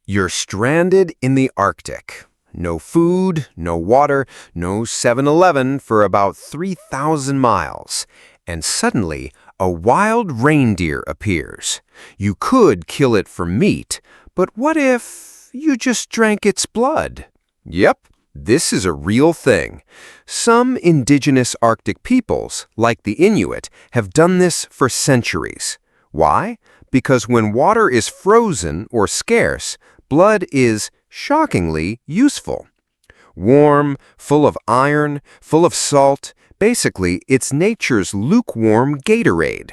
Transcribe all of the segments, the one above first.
You're stranded in the Arctic. No food, no water, no 7-Eleven for about 3,000 miles. And suddenly, a wild reindeer appears. You could kill it for meat, but what if you just drank its blood? Yep, this is a real thing. Some indigenous Arctic peoples, like the Inuit, have done this for centuries. Why? Because when water is frozen or scarce, blood is, shockingly, useful. Warm, full of iron, full of salt, basically, it's nature's lukewarm Gatorade.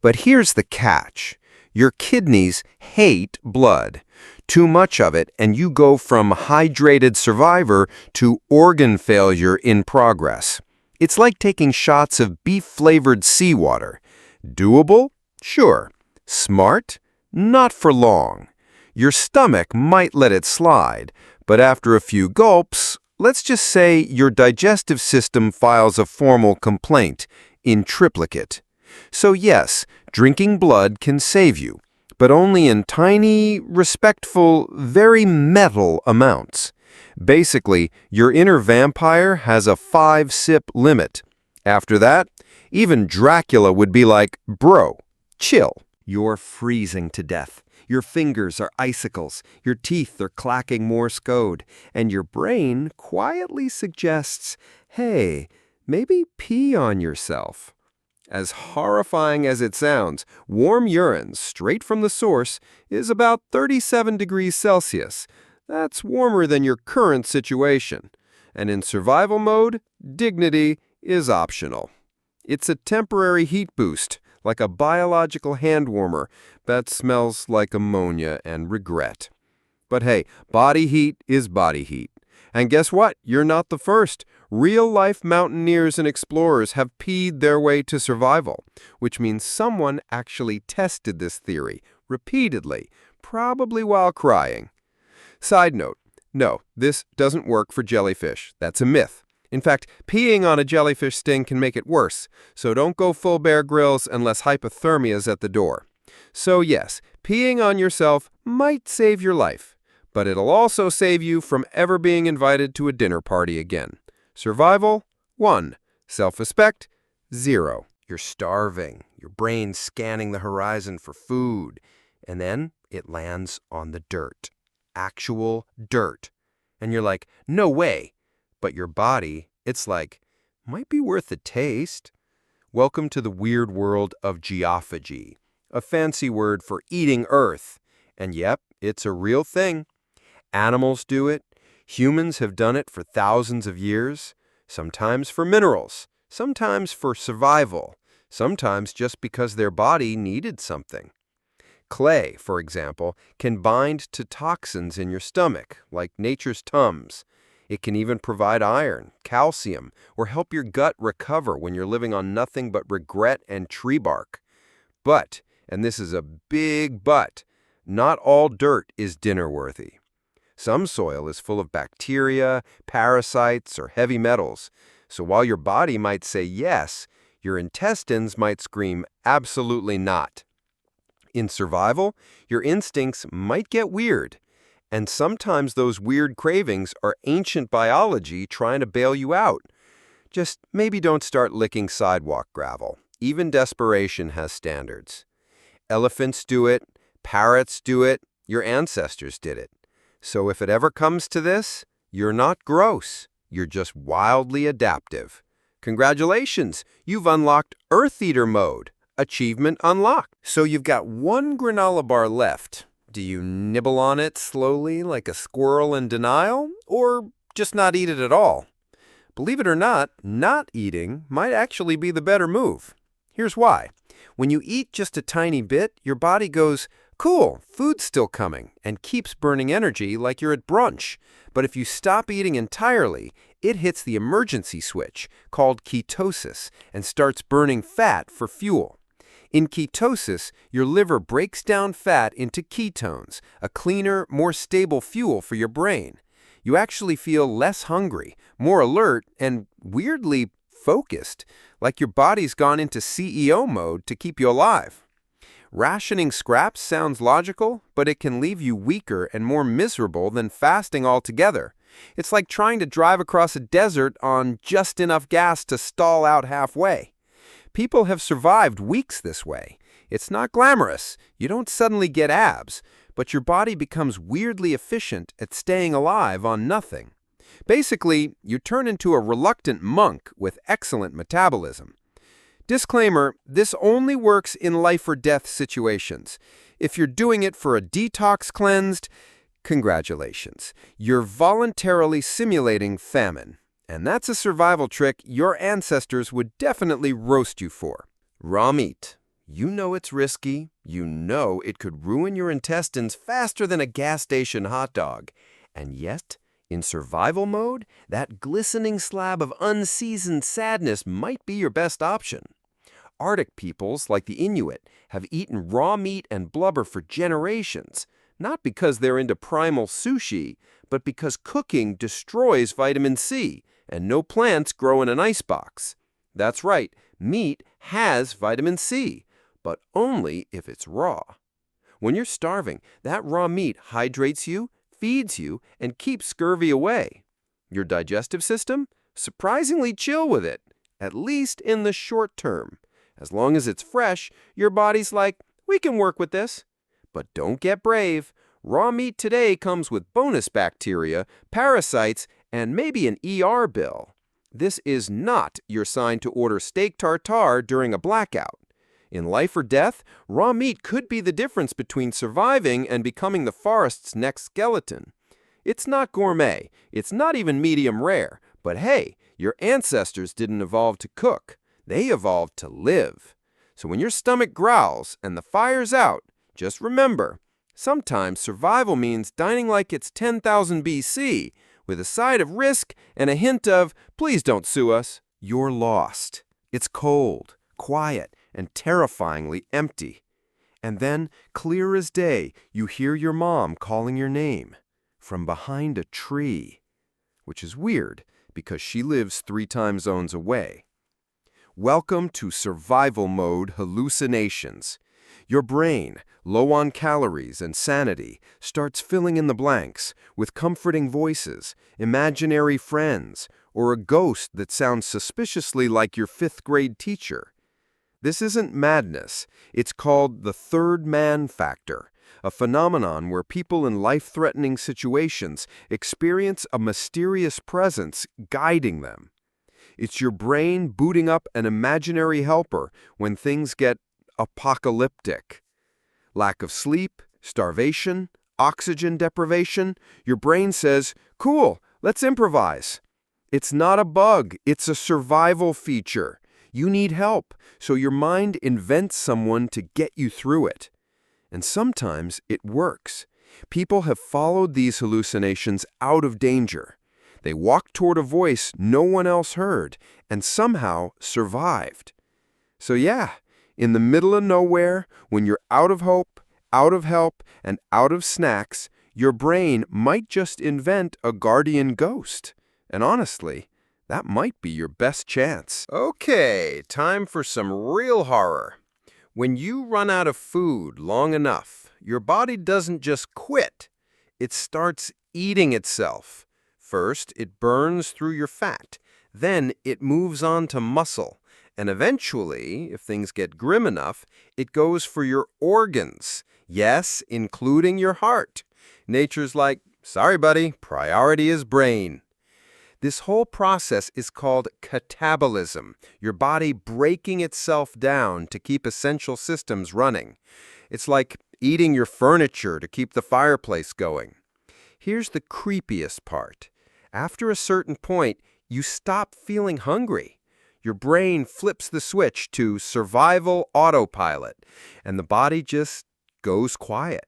But here's the catch. Your kidneys hate blood. Too much of it, and you go from hydrated survivor to organ failure in progress. It's like taking shots of beef-flavored seawater. Doable? Sure. Smart? Not for long. Your stomach might let it slide, but after a few gulps, let's just say your digestive system files a formal complaint in triplicate. So yes, drinking blood can save you, but only in tiny, respectful, very metal amounts. Basically, your inner vampire has a 5-sip limit. After that, even Dracula would be like, bro, chill. You're freezing to death. Your fingers are icicles, your teeth are clacking Morse code, and your brain quietly suggests, hey, maybe pee on yourself. As horrifying as it sounds, warm urine, straight from the source, is about 37 degrees Celsius. That's warmer than your current situation. And in survival mode, dignity is optional. It's a temporary heat boost, like a biological hand warmer that smells like ammonia and regret. But hey, body heat is body heat. And guess what? You're not the first. Real-life mountaineers and explorers have peed their way to survival, which means someone actually tested this theory repeatedly, probably while crying. Side note, no, this doesn't work for jellyfish. That's a myth. In fact, peeing on a jellyfish sting can make it worse, so don't go full Bear Grylls unless hypothermia is at the door. So yes, peeing on yourself might save your life, but it'll also save you from ever being invited to a dinner party again. Survival, 1. Self-respect, 0. You're starving, your brain's scanning the horizon for food, and then it lands on the dirt. Actual dirt. And you're like, no way. But your body, it's like, might be worth a taste. Welcome to the weird world of geophagy, a fancy word for eating earth. And yep, it's a real thing. Animals do it. Humans have done it for thousands of years, sometimes for minerals, sometimes for survival, sometimes just because their body needed something. Clay, for example, can bind to toxins in your stomach, like nature's Tums. It can even provide iron, calcium, or help your gut recover when you're living on nothing but regret and tree bark. But, and this is a big but, not all dirt is dinner-worthy. Some soil is full of bacteria, parasites, or heavy metals. So while your body might say yes, your intestines might scream absolutely not. In survival, your instincts might get weird. And sometimes those weird cravings are ancient biology trying to bail you out. Just maybe don't start licking sidewalk gravel. Even desperation has standards. Elephants do it, parrots do it, your ancestors did it. So if it ever comes to this, you're not gross. You're just wildly adaptive. Congratulations, you've unlocked Earth Eater mode. Achievement unlocked. So you've got one granola bar left. Do you nibble on it slowly like a squirrel in denial, or just not eat it at all? Believe it or not eating might actually be the better move. Here's why. When you eat just a tiny bit, your body goes, cool, food's still coming, and keeps burning energy like you're at brunch. But if you stop eating entirely, it hits the emergency switch, called ketosis, and starts burning fat for fuel. In ketosis, your liver breaks down fat into ketones, a cleaner, more stable fuel for your brain. You actually feel less hungry, more alert, and weirdly focused, like your body's gone into CEO mode to keep you alive. Rationing scraps sounds logical, but it can leave you weaker and more miserable than fasting altogether. It's like trying to drive across a desert on just enough gas to stall out halfway. People have survived weeks this way. It's not glamorous. You don't suddenly get abs, but your body becomes weirdly efficient at staying alive on nothing. Basically, you turn into a reluctant monk with excellent metabolism. Disclaimer, this only works in life or death situations. If you're doing it for a detox cleansed, congratulations. You're voluntarily simulating famine. And that's a survival trick your ancestors would definitely roast you for. Raw meat. You know it's risky. You know it could ruin your intestines faster than a gas station hot dog. And yet, in survival mode, that glistening slab of unseasoned sadness might be your best option. Arctic peoples, like the Inuit, have eaten raw meat and blubber for generations, not because they're into primal sushi, but because cooking destroys vitamin C, and no plants grow in an icebox. That's right, meat has vitamin C, but only if it's raw. When you're starving, that raw meat hydrates you, feeds you, and keeps scurvy away. Your digestive system? Surprisingly chill with it, at least in the short term. As long as it's fresh, your body's like, we can work with this. But don't get brave. Raw meat today comes with bonus bacteria, parasites, and maybe an ER bill. This is not your sign to order steak tartare during a blackout. In life or death, raw meat could be the difference between surviving and becoming the forest's next skeleton. It's not gourmet, it's not even medium rare, but hey, your ancestors didn't evolve to cook. They evolved to live. So when your stomach growls and the fire's out, just remember, sometimes survival means dining like it's 10,000 BC, with a side of risk and a hint of, please don't sue us. You're lost. It's cold, quiet, and terrifyingly empty. And then, clear as day, you hear your mom calling your name from behind a tree, which is weird because she lives 3 time zones away. Welcome to survival mode hallucinations. Your brain, low on calories and sanity, starts filling in the blanks with comforting voices, imaginary friends, or a ghost that sounds suspiciously like your 5th grade teacher. This isn't madness. It's called the third man factor, a phenomenon where people in life-threatening situations experience a mysterious presence guiding them. It's your brain booting up an imaginary helper when things get apocalyptic. Lack of sleep, starvation, oxygen deprivation. Your brain says, cool, let's improvise. It's not a bug, it's a survival feature. You need help, so your mind invents someone to get you through it. And sometimes it works. People have followed these hallucinations out of danger. They walked toward a voice no one else heard and somehow survived. So yeah, in the middle of nowhere, when you're out of hope, out of help, and out of snacks, your brain might just invent a guardian ghost. And honestly, that might be your best chance. Okay, time for some real horror. When you run out of food long enough, your body doesn't just quit. It starts eating itself. First, it burns through your fat. Then it moves on to muscle. And eventually, if things get grim enough, it goes for your organs. Yes, including your heart. Nature's like, sorry buddy, priority is brain. This whole process is called catabolism, your body breaking itself down to keep essential systems running. It's like eating your furniture to keep the fireplace going. Here's the creepiest part. After a certain point, you stop feeling hungry. Your brain flips the switch to survival autopilot, and the body just goes quiet.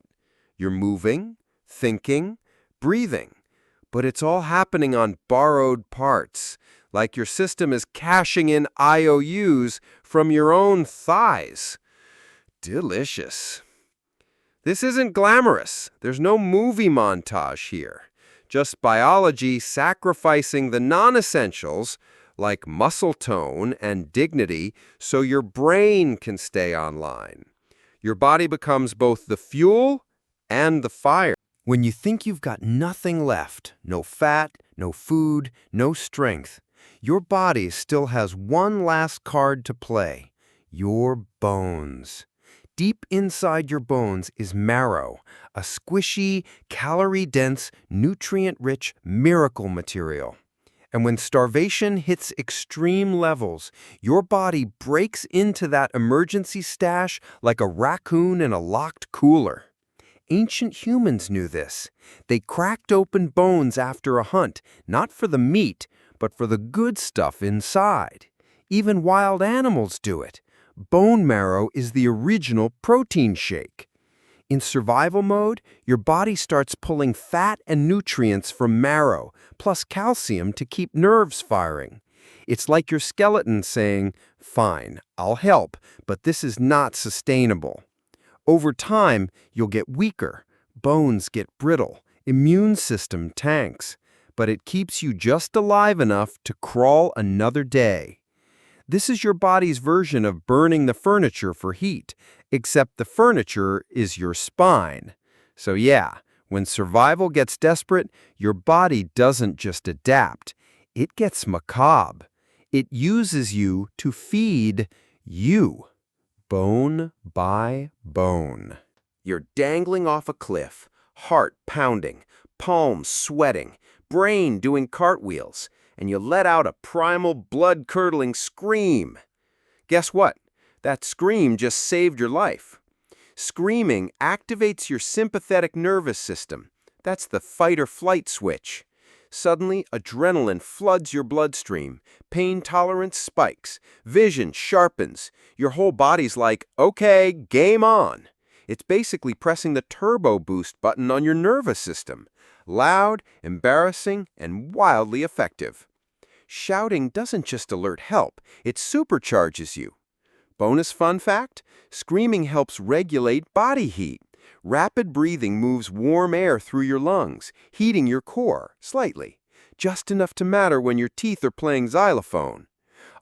You're moving, thinking, breathing, but it's all happening on borrowed parts, like your system is cashing in IOUs from your own thighs. Delicious. This isn't glamorous. There's no movie montage here. Just biology sacrificing the non-essentials, like muscle tone and dignity, so your brain can stay online. Your body becomes both the fuel and the fire. When you think you've got nothing left, no fat, no food, no strength, your body still has one last card to play: your bones. Deep inside your bones is marrow, a squishy, calorie-dense, nutrient-rich miracle material. And when starvation hits extreme levels, your body breaks into that emergency stash like a raccoon in a locked cooler. Ancient humans knew this. They cracked open bones after a hunt, not for the meat, but for the good stuff inside. Even wild animals do it. Bone marrow is the original protein shake. In survival mode, your body starts pulling fat and nutrients from marrow, plus calcium to keep nerves firing. It's like your skeleton saying, "Fine, I'll help, but this is not sustainable." Over time, you'll get weaker, bones get brittle, immune system tanks, but it keeps you just alive enough to crawl another day. This is your body's version of burning the furniture for heat, except the furniture is your spine. So yeah, when survival gets desperate, your body doesn't just adapt. It gets macabre. It uses you to feed you, bone by bone. You're dangling off a cliff, heart pounding, palms sweating, brain doing cartwheels, and you let out a primal, blood-curdling scream. Guess what? That scream just saved your life. Screaming activates your sympathetic nervous system. That's the fight-or-flight switch. Suddenly, adrenaline floods your bloodstream, pain tolerance spikes, vision sharpens. Your whole body's like, "Okay, game on." It's basically pressing the turbo boost button on your nervous system. Loud, embarrassing, and wildly effective. Shouting doesn't just alert help, it supercharges you. Bonus fun fact: screaming helps regulate body heat. Rapid breathing moves warm air through your lungs, heating your core slightly, just enough to matter when your teeth are playing xylophone.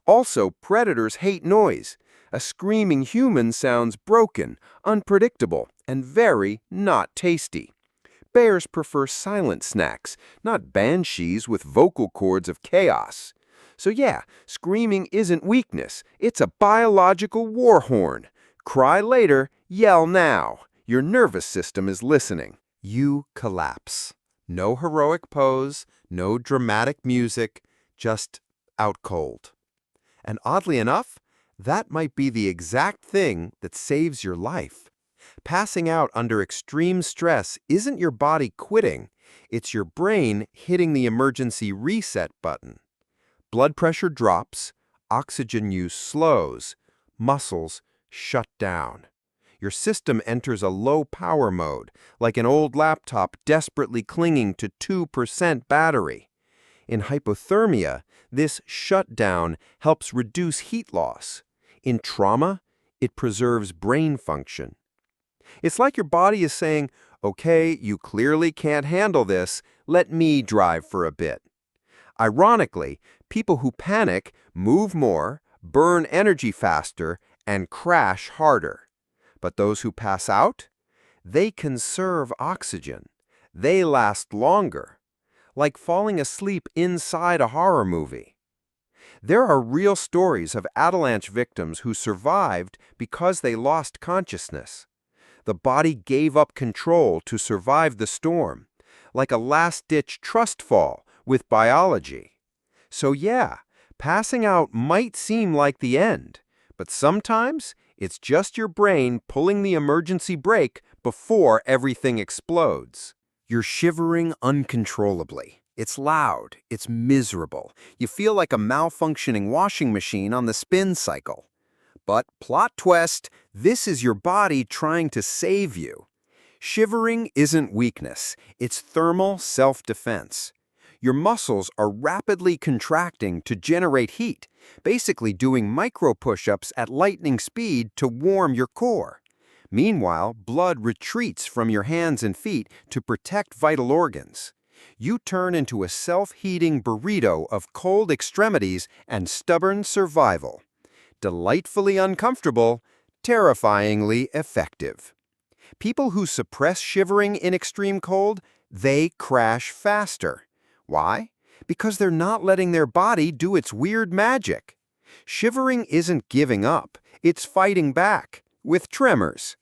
Also, predators hate noise. A screaming human sounds broken, unpredictable, and very not tasty. Bears prefer silent snacks, not banshees with vocal cords of chaos. So yeah, screaming isn't weakness, it's a biological war horn. Cry later, yell now. Your nervous system is listening. You collapse. No heroic pose, no dramatic music, just out cold. And oddly enough, that might be the exact thing that saves your life. Passing out under extreme stress isn't your body quitting, it's your brain hitting the emergency reset button. Blood pressure drops, oxygen use slows, muscles shut down. Your system enters a low-power mode, like an old laptop desperately clinging to 2% battery. In hypothermia, this shutdown helps reduce heat loss. In trauma, it preserves brain function. It's like your body is saying, "Okay, you clearly can't handle this, let me drive for a bit." Ironically, people who panic move more, burn energy faster, and crash harder. But those who pass out, they conserve oxygen. They last longer, like falling asleep inside a horror movie. There are real stories of avalanche victims who survived because they lost consciousness. The body gave up control to survive the storm, like a last-ditch trust fall with biology. So yeah, passing out might seem like the end, but sometimes it's just your brain pulling the emergency brake before everything explodes. You're shivering uncontrollably. It's loud, it's miserable. You feel like a malfunctioning washing machine on the spin cycle. But plot twist, this is your body trying to save you. Shivering isn't weakness, it's thermal self-defense. Your muscles are rapidly contracting to generate heat, basically doing micro push-ups at lightning speed to warm your core. Meanwhile, blood retreats from your hands and feet to protect vital organs. You turn into a self-heating burrito of cold extremities and stubborn survival. Delightfully uncomfortable, terrifyingly effective. People who suppress shivering in extreme cold, they crash faster. Why? Because they're not letting their body do its weird magic. Shivering isn't giving up, it's fighting back, with tremors.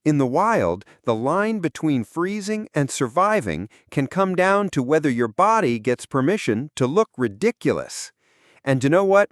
In the wild, the line between freezing and surviving can come down to whether your body gets permission to look ridiculous. And you know what?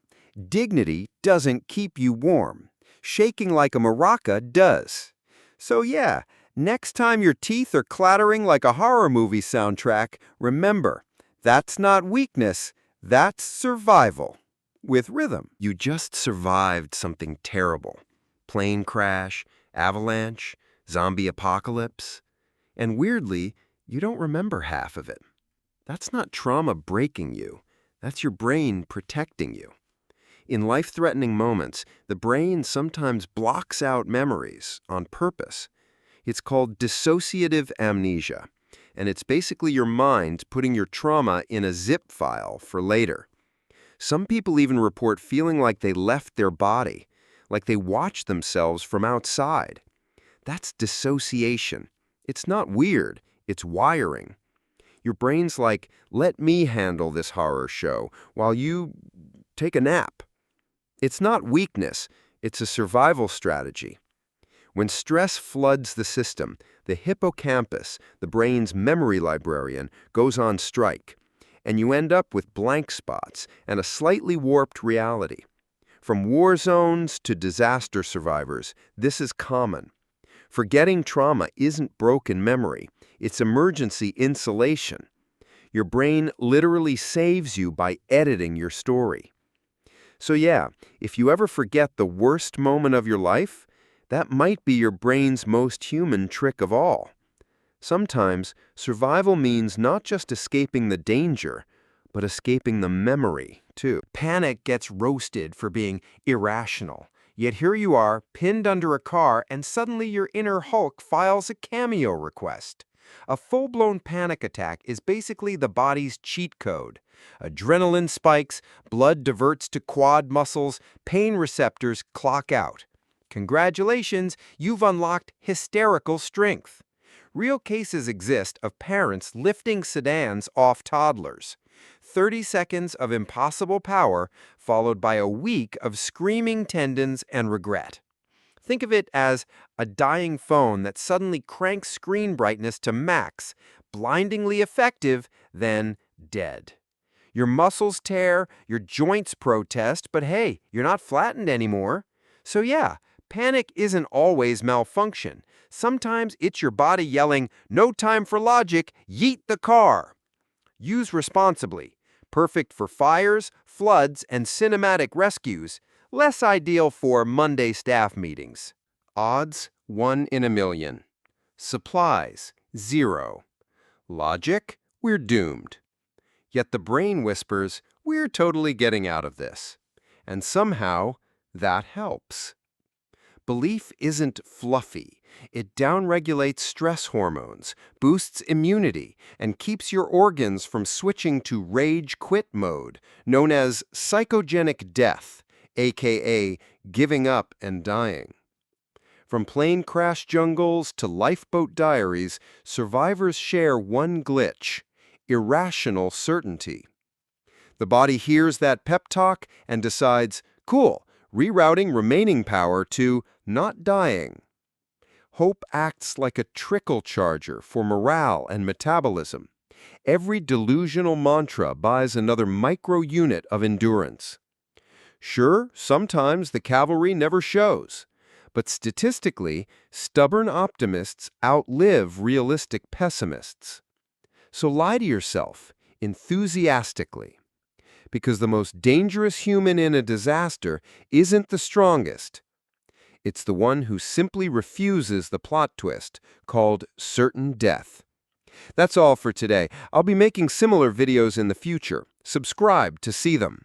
Dignity doesn't keep you warm. Shaking like a maraca does. So yeah, next time your teeth are clattering like a horror movie soundtrack, remember, that's not weakness, that's survival. With rhythm. You just survived something terrible. Plane crash, avalanche, zombie apocalypse. And weirdly, you don't remember half of it. That's not trauma breaking you. That's your brain protecting you. In life-threatening moments, the brain sometimes blocks out memories on purpose. It's called dissociative amnesia, and it's basically your mind putting your trauma in a zip file for later. Some people even report feeling like they left their body, like they watched themselves from outside. That's dissociation. It's not weird, it's wiring. Your brain's like, let me handle this horror show while you take a nap. It's not weakness, it's a survival strategy. When stress floods the system, the hippocampus, the brain's memory librarian, goes on strike, and you end up with blank spots and a slightly warped reality. From war zones to disaster survivors, this is common. Forgetting trauma isn't broken memory, it's emergency insulation. Your brain literally saves you by editing your story. So yeah, if you ever forget the worst moment of your life, that might be your brain's most human trick of all. Sometimes, survival means not just escaping the danger, but escaping the memory, too. Panic gets roasted for being irrational. Yet here you are, pinned under a car, and suddenly your inner Hulk files a cameo request. A full-blown panic attack is basically the body's cheat code. Adrenaline spikes, blood diverts to quad muscles, pain receptors clock out. Congratulations, you've unlocked hysterical strength. Real cases exist of parents lifting sedans off toddlers. 30 seconds of impossible power, followed by a week of screaming tendons and regret. Think of it as a dying phone that suddenly cranks screen brightness to max, blindingly effective, then dead. Your muscles tear, your joints protest, but hey, you're not flattened anymore. So yeah, panic isn't always malfunction. Sometimes it's your body yelling, "No time for logic, yeet the car." Use responsibly. Perfect for fires, floods, and cinematic rescues. Less ideal for Monday staff meetings. Odds, 1 in a million. Supplies, 0. Logic, we're doomed. Yet the brain whispers, we're totally getting out of this. And somehow, that helps. Belief isn't fluffy. It downregulates stress hormones, boosts immunity, and keeps your organs from switching to rage-quit mode, known as psychogenic death, aka giving up and dying. From plane crash jungles to lifeboat diaries, survivors share one glitch: irrational certainty. The body hears that pep talk and decides, cool, rerouting remaining power to not dying. Hope acts like a trickle charger for morale and metabolism. Every delusional mantra buys another micro-unit of endurance. Sure, sometimes the cavalry never shows, but statistically, stubborn optimists outlive realistic pessimists. So lie to yourself, enthusiastically, because the most dangerous human in a disaster isn't the strongest. It's the one who simply refuses the plot twist, called certain death. That's all for today. I'll be making similar videos in the future. Subscribe to see them.